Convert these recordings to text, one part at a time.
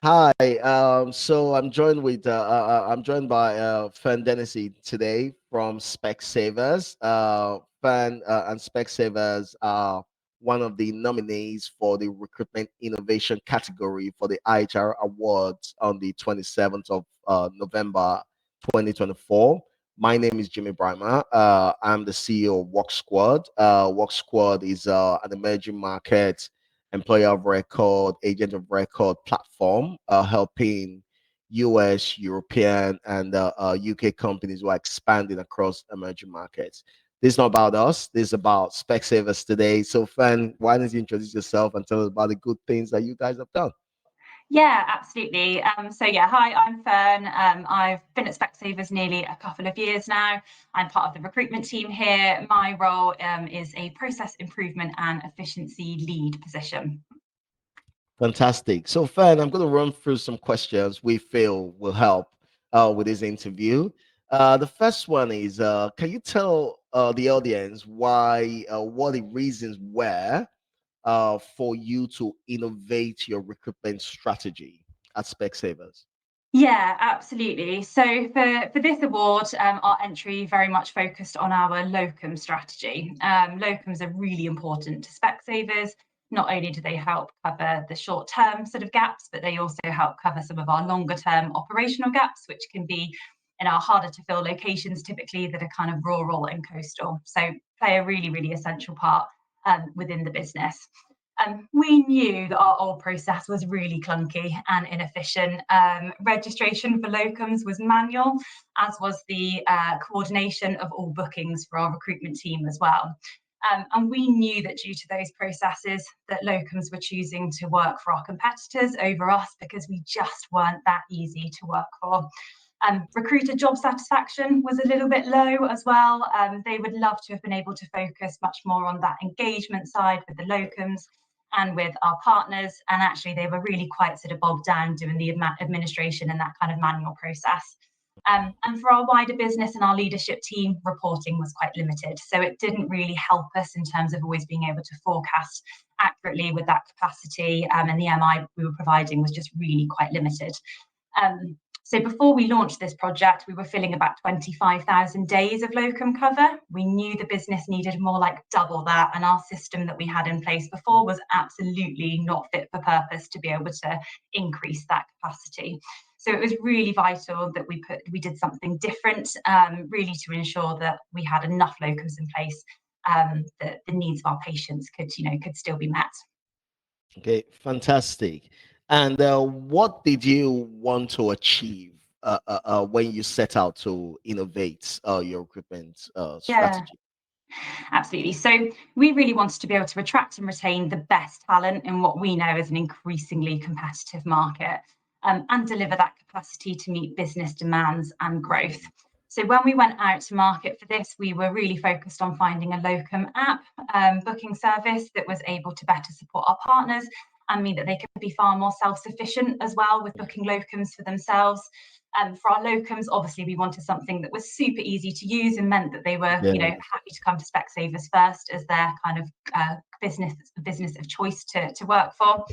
Hi. So I'm joined by Fan Dennessy today from Specsavers. Fan and Specsavers are one of the nominees for the Recruitment Innovation category for the IHR Awards on the 27th of November 2024. My name is Jimmy Brimer. I'm the CEO of Work Squad. Work Squad is an emerging market employer of record, agent of record platform, helping US, European, and UK companies who are expanding across emerging markets. This is not about us. This is about Specsavers today. So, Fan, why don't you introduce yourself and tell us about the good things that you guys have done? Yeah, absolutely. Hi, I'm Fern. I've been at Specsavers nearly a couple of years now. I'm part of the recruitment team here. My role is a process improvement and efficiency lead position. Fantastic. So, Fan, I'm going to run through some questions we feel will help with this interview. The first one is can you tell the audience what the reasons were for you to innovate your recruitment strategy at Specsavers? Yeah, absolutely. So for this award, our entry very much focused on our locum strategy. Locums are really important to Specsavers. Not only do they help cover the short-term sort of gaps, but they also help cover some of our longer-term operational gaps, which can be in our harder to fill locations, typically that are kind of rural and coastal. So play a really, really essential part within the business. We knew that our old process was really clunky and inefficient. Registration for locums was manual, as was the coordination of all bookings for our recruitment team as well. And we knew that due to those processes, that locums were choosing to work for our competitors over us because we just weren't that easy to work for. Recruiter job satisfaction was a little bit low as well. They would love to have been able to focus much more on that engagement side with the locums and with our partners. And actually, they were really quite sort of bogged down doing the administration and that kind of manual process. And for our wider business and our leadership team, reporting was quite limited. So it didn't really help us in terms of always being able to forecast accurately with that capacity. And the MI we were providing was just really quite limited. So before we launched this project, we were filling about 25,000 days of locum cover. We knew the business needed more like double that, and our system that we had in place before was absolutely not fit for purpose to be able to increase that capacity. So it was really vital that we did something different, really to ensure that we had enough locums in place that the needs of our patients could still be met. Okay, fantastic. And what did you want to achieve when you set out to innovate your recruitment Yeah. strategy? Absolutely. So we really wanted to be able to attract and retain the best talent in what we know is an increasingly competitive market, and deliver that capacity to meet business demands and growth. So when we went out to market for this, we were really focused on finding a locum app booking service that was able to better support our partners and mean that they could be far more self-sufficient as well with booking locums for themselves. For our locums, obviously, we wanted something that was super easy to use and meant that they were, Yeah. happy to come to Specsavers first as their kind of business of choice to work for.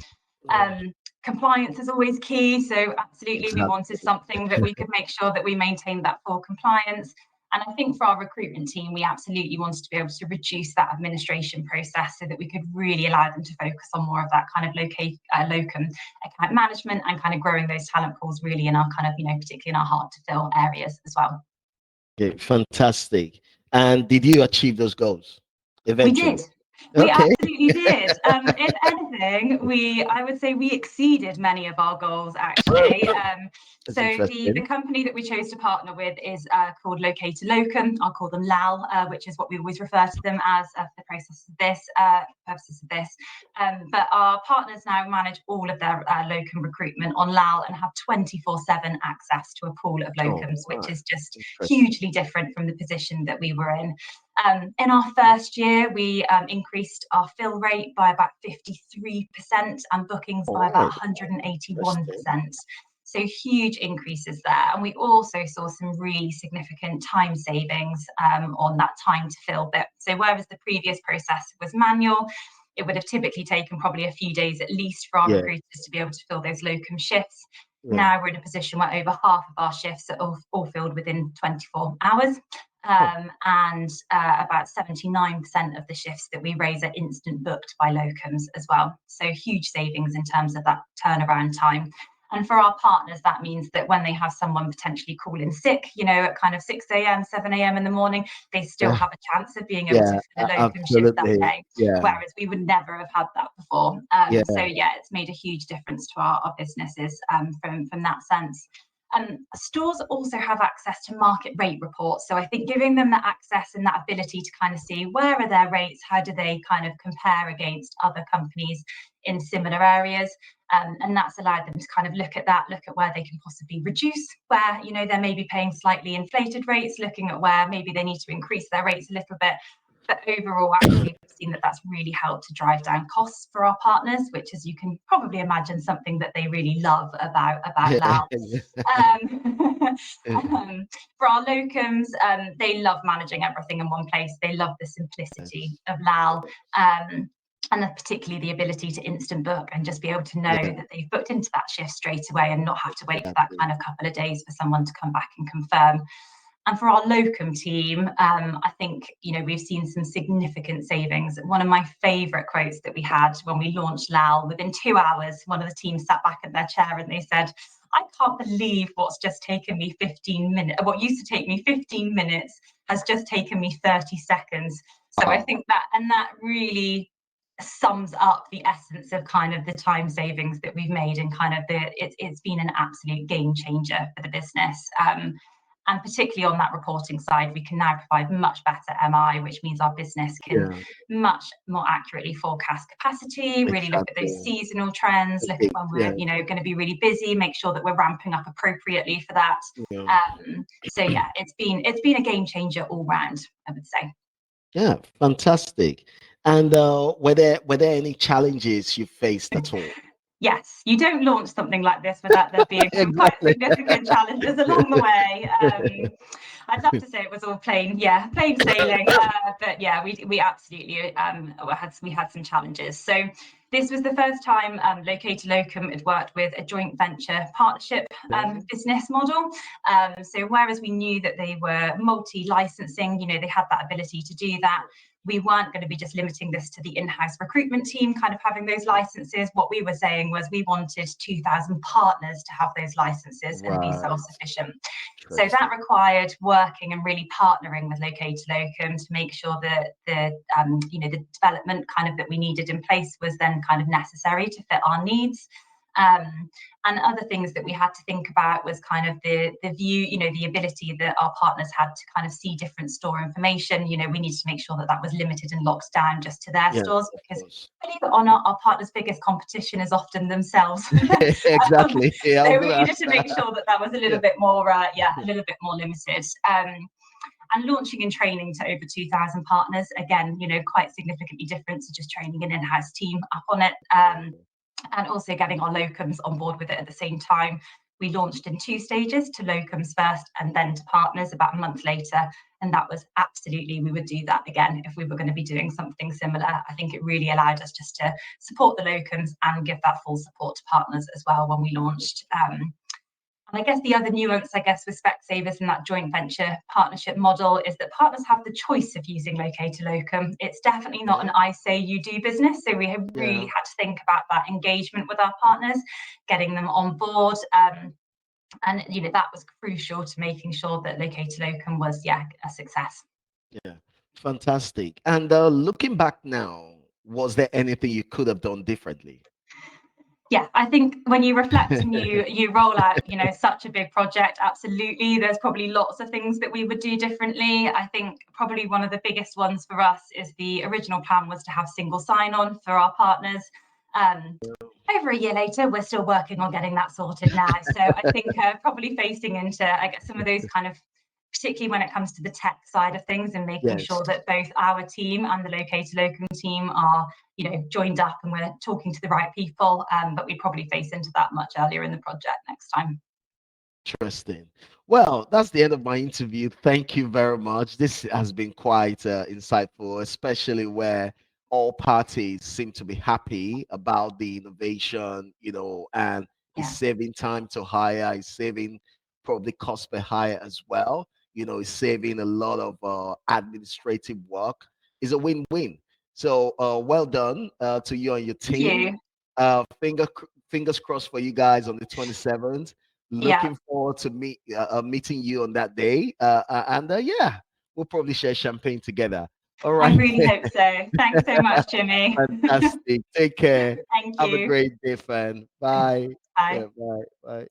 Compliance is always key, so absolutely, we wanted something that we could make sure that we maintained that full compliance. And I think for our recruitment team, we absolutely wanted to be able to reduce that administration process so that we could really allow them to focus on more of that kind of locum account management and kind of growing those talent pools really in our kind of, particularly in our hard to fill areas as well. Okay, fantastic. And did you achieve those goals We did. eventually? We Okay. absolutely did. If anything, I would say we exceeded many of our goals actually. That's So the interesting. company that we chose to partner with is called Locator Locum. I'll call them LAL, which is what we always refer to them as for the process of this purposes of this. But our partners now manage all of their locum recruitment on LAL and have 24/7 access to a pool of Oh, locums, which wow. is just Interesting. hugely different from the position that we were in. In our first year, we increased our fill rate by about 53% and bookings by about Oh, interesting. 181%. So huge increases there. And we also saw some really significant time savings on that time to fill bit. So whereas the previous process was manual, it would have typically taken probably a few days at least for our Yeah. recruiters to be able to fill those locum shifts. Yeah. Now we're in a position where over half of our shifts are all filled within 24 hours. Oh, And about 79% of the shifts that we raise are instant booked by locums as well. So huge savings in terms of that turnaround time. And for our partners, that means that when they have someone potentially calling sick, at kind of 6 a.m., 7 a.m. in the morning, they still yeah. have a chance of being able to Yeah. fill a locum shift that Absolutely. day, Yeah. whereas we would never have had that before. So Yeah. yeah, it's made a huge difference to our businesses from that sense. Stores also have access to market rate reports. So I think giving them the access and that ability to kind of see where are their rates, how do they kind of compare against other companies in similar areas. And that's allowed them to kind of look at where they can possibly reduce, where, they're maybe paying slightly inflated rates, looking at where maybe they need to increase their rates a little bit. But overall, actually, we've seen that that's really helped to drive down costs for our partners, which, as you can probably imagine, something that they really love about Yeah. Lao. Um, for our locums, they love managing everything in one place. They love the simplicity Yes. of Lal. And particularly the ability to instant book and just be able to know Yeah. that they've booked into that shift straight away and not have to wait for that Exactly. kind of couple of days for someone to come back and confirm. And for our locum team, I think, we've seen some significant savings. One of my favourite quotes that we had when we launched Lal, within 2 hours, one of the team sat back at their chair and they said, I can't believe what's just taken me 15 minutes. What used to take me 15 minutes has just taken me 30 seconds. So I Wow. think that really sums up the essence of kind of the time savings that we've made, and kind of it's been an absolute game changer for the business. And particularly on that reporting side, we can now provide much better MI, which means our business can Yeah. much more accurately forecast capacity, really look at those Exactly. seasonal trends, look at Okay. when we're, Yeah. going to be really busy, make sure that we're ramping up appropriately for that. Yeah. So yeah, it's been a game changer all round, I would say. Yeah. Fantastic. And were there any challenges you faced at all? Yes, you don't launch something like this without there being some quite Exactly. significant challenges along the way. I'd love to say it was all plain sailing, but yeah, we absolutely had some challenges. So this was the first time Locator Locum had worked with a joint venture partnership Okay. business model. So whereas we knew that they were multi-licensing, they had that ability to do that. We weren't going to be just limiting this to the in-house recruitment team kind of having those licenses. What we were saying was we wanted 2,000 partners to have those licenses and be Right. self-sufficient. So that Interesting. required working and really partnering with Locator Locum to make sure that the development kind of that we needed in place was then kind of necessary to fit our needs. And other things that we had to think about was kind of the view, the ability that our partners had to kind of see different store information. We needed to make sure that that was limited and locked down just to their Yeah. stores, Of because course. believe it or not, our partners' biggest competition is often themselves. Exactly. Yeah. I was So gonna we needed ask to make that. sure that that was a little Yeah. bit more, a little bit more limited. And launching and training to over 2,000 partners, again, quite significantly different to just training an in-house team up on it. And also getting our locums on board with it at the same time. We launched in 2 stages, to locums first and then to partners about a month later. And that was absolutely, we would do that again if we were going to be doing something similar. I think it really allowed us just to support the locums and give that full support to partners as well when we launched. And I guess the other nuance, with Specsavers and that joint venture partnership model is that partners have the choice of using Locator Locum. It's definitely not an Okay. I say you do business. So we have really Yeah. had to think about that engagement with our partners, getting them on board. And that was crucial to making sure that Locator Locum was, a success. Yeah. Fantastic. And looking back now, was there anything you could have done differently? Yeah, I think when you reflect and you roll out, such a big project, absolutely, there's probably lots of things that we would do differently. I think probably one of the biggest ones for us is the original plan was to have single sign-on for our partners. Um, Over a year later, we're still working on getting that sorted now. So I think probably facing into, some of those kind of, particularly when it comes to the tech side of things, and making Yes. sure that both our team and the Locator Locum team are, joined up and we're talking to the right people. But we probably face into that much earlier in the project next time. Interesting. Well, that's the end of my interview. Thank you very much. This has been quite insightful, especially where all parties seem to be happy about the innovation, and it's Yeah. saving time to hire, it's saving probably cost per hire as well. It's saving a lot of administrative work. It's a win-win. So well done to you and your Thank team. you. Fingers crossed for you guys on the 27th. Yeah, Looking forward to meeting you on that day. And yeah, we'll probably share champagne together. All I right. really hope so. Thanks so much, Jimmy. Fantastic. Take care. Thank Have a you. great day, fan. Bye. Bye. Yeah, bye. Bye.